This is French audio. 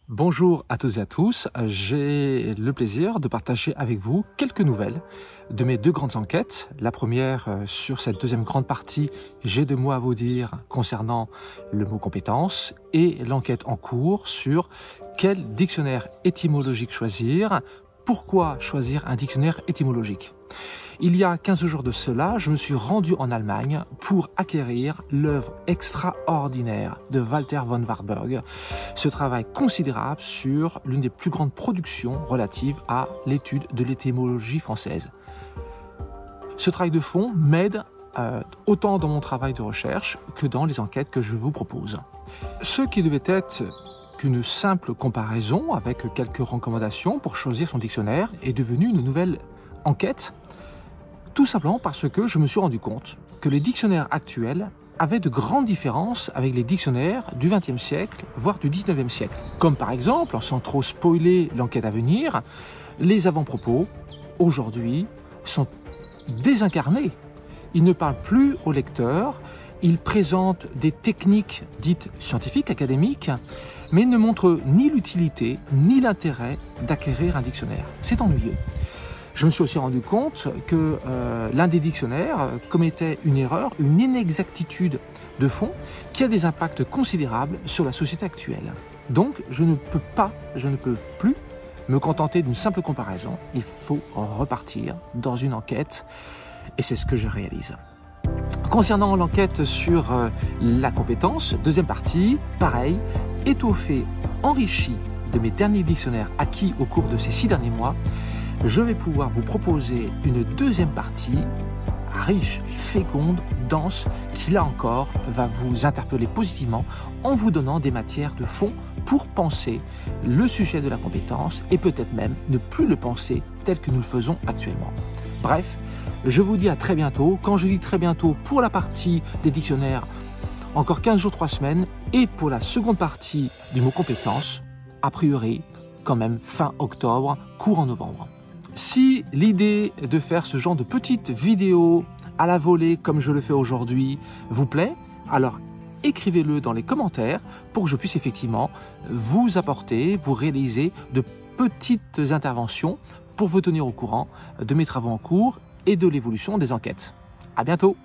Bonjour à toutes et à tous, j'ai le plaisir de partager avec vous quelques nouvelles de mes deux grandes enquêtes. La première sur cette deuxième grande partie, j'ai 2 mots à vous dire concernant le mot compétence, et l'enquête en cours sur quel dictionnaire étymologique choisir, pourquoi choisir un dictionnaire étymologique. Il y a 15 jours de cela, je me suis rendu en Allemagne pour acquérir l'œuvre extraordinaire de Walter von Warburg. Ce travail considérable sur l'une des plus grandes productions relatives à l'étude de l'étymologie française. Ce travail de fond m'aide autant dans mon travail de recherche que dans les enquêtes que je vous propose. Ce qui devait être qu'une simple comparaison avec quelques recommandations pour choisir son dictionnaire est devenu une nouvelle enquête. Tout simplement parce que je me suis rendu compte que les dictionnaires actuels avaient de grandes différences avec les dictionnaires du XXe siècle, voire du XIXe siècle. Comme par exemple, sans trop spoiler l'enquête à venir, les avant-propos, aujourd'hui, sont désincarnés. Ils ne parlent plus au lecteur, ils présentent des techniques dites scientifiques, académiques, mais ne montrent ni l'utilité, ni l'intérêt d'acquérir un dictionnaire. C'est ennuyeux. Je me suis aussi rendu compte que l'un des dictionnaires commettait une erreur, une inexactitude de fond qui a des impacts considérables sur la société actuelle. Donc, je ne peux plus me contenter d'une simple comparaison. Il faut repartir dans une enquête et c'est ce que je réalise. Concernant l'enquête sur la compétence, deuxième partie, pareil, étoffé, enrichi de mes derniers dictionnaires acquis au cours de ces 6 derniers mois, je vais pouvoir vous proposer une deuxième partie riche, féconde, dense, qui là encore va vous interpeller positivement en vous donnant des matières de fond pour penser le sujet de la compétence et peut-être même ne plus le penser tel que nous le faisons actuellement. Bref, je vous dis à très bientôt. Quand je dis très bientôt pour la partie des dictionnaires, encore 15 jours, 3 semaines, et pour la seconde partie du mot compétence, a priori, quand même fin octobre, courant novembre. Si l'idée de faire ce genre de petites vidéos à la volée comme je le fais aujourd'hui vous plaît, alors écrivez-le dans les commentaires pour que je puisse effectivement vous apporter, vous réaliser de petites interventions pour vous tenir au courant de mes travaux en cours et de l'évolution des enquêtes. À bientôt!